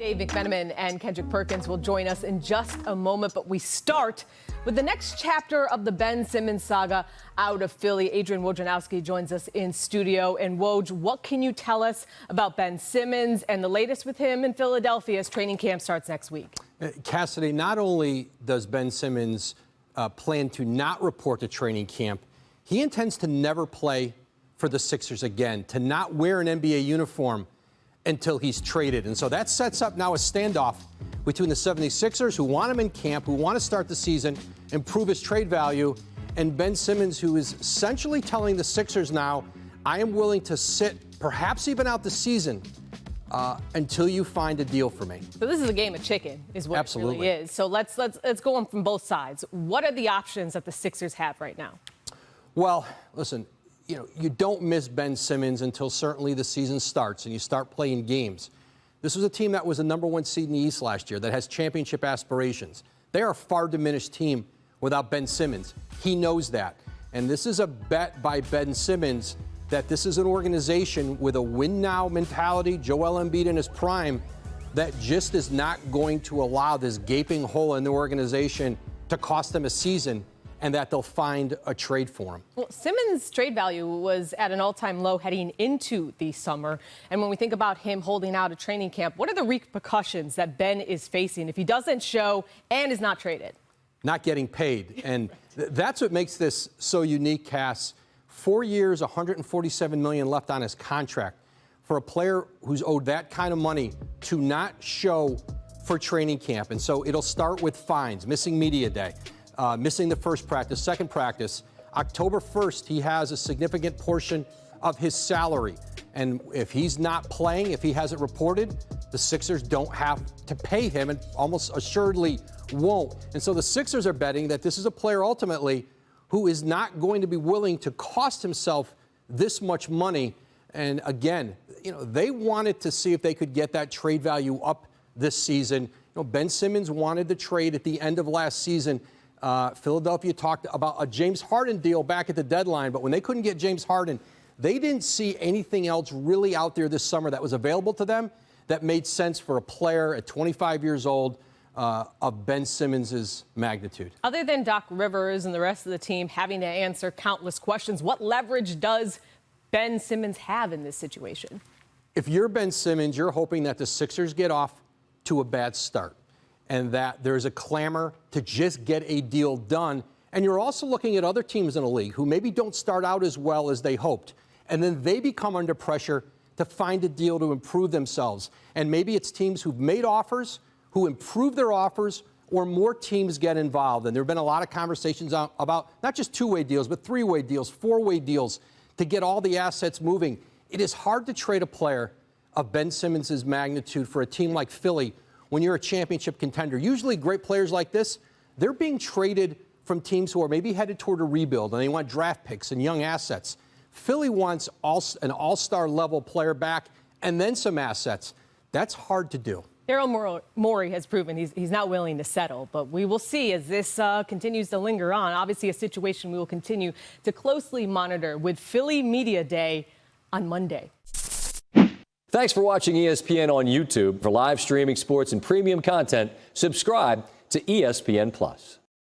Dave McMenamin and Kendrick Perkins will join us in just a moment, but we start with the next chapter of the Ben Simmons saga out of Philly. Adrian Wojnarowski joins us in studio. And Woj, what can you tell us about Ben Simmons and the latest with him in Philadelphia as training camp starts next week? Cassidy, not only does Ben Simmons plan to not report to training camp, he intends to never play for the Sixers again, to not wear an NBA uniform until he's traded. And so that sets up now a standoff between the 76ers, who want him in camp, who want to start the season, improve his trade value, and Ben Simmons, who is essentially telling the Sixers now, I am willing to sit, perhaps even out the season, until you find a deal for me. So this is a game of chicken, is what Absolutely. It really is. So let's go on from both sides. What are the options that the Sixers have right now? Well, listen, you don't miss Ben Simmons until certainly the season starts and you start playing games. This was a team that was the #1 seed in the East last year that has championship aspirations. They are a far diminished team without Ben Simmons. He knows that. And this is a bet by Ben Simmons that this is an organization with a win-now mentality, Joel Embiid in his prime, that just is not going to allow this gaping hole in the organization to cost them a season, and that they'll find a trade for him. Well, Simmons' trade value was at an all-time low heading into the summer. And when we think about him holding out at training camp, what are the repercussions that Ben is facing if he doesn't show and is not traded? Not getting paid. And that's what makes this so unique, Cass. 4 years, $147 million left on his contract. For a player who's owed that kind of money to not show for training camp. And so it'll start with fines, missing media day. Missing the first practice, second practice. October 1st, he has a significant portion of his salary. And if he's not playing, if he hasn't reported, the Sixers don't have to pay him and almost assuredly won't. And so the Sixers are betting that this is a player ultimately who is not going to be willing to cost himself this much money. And again, they wanted to see if they could get that trade value up this season. Ben Simmons wanted the trade at the end of last season. Philadelphia talked about a James Harden deal back at the deadline, but when they couldn't get James Harden, they didn't see anything else really out there this summer that was available to them that made sense for a player at 25 years old of Ben Simmons' magnitude. Other than Doc Rivers and the rest of the team having to answer countless questions, what leverage does Ben Simmons have in this situation? If you're Ben Simmons, you're hoping that the Sixers get off to a bad start, and that there's a clamor to just get a deal done. And you're also looking at other teams in the league who maybe don't start out as well as they hoped, and then they become under pressure to find a deal to improve themselves. And maybe it's teams who've made offers, who improve their offers, or more teams get involved. And there have been a lot of conversations about not just two-way deals, but three-way deals, four-way deals to get all the assets moving. It is hard to trade a player of Ben Simmons' magnitude for a team like Philly when you're a championship contender. Usually great players like this, they're being traded from teams who are maybe headed toward a rebuild, and they want draft picks and young assets. Philly wants an all-star level player back and then some assets. That's hard to do. Daryl Morey has proven he's not willing to settle, but we will see as this continues to linger on. Obviously, a situation we will continue to closely monitor with Philly Media Day on Monday. Thanks for watching ESPN on YouTube. For live streaming sports and premium content, subscribe to ESPN+.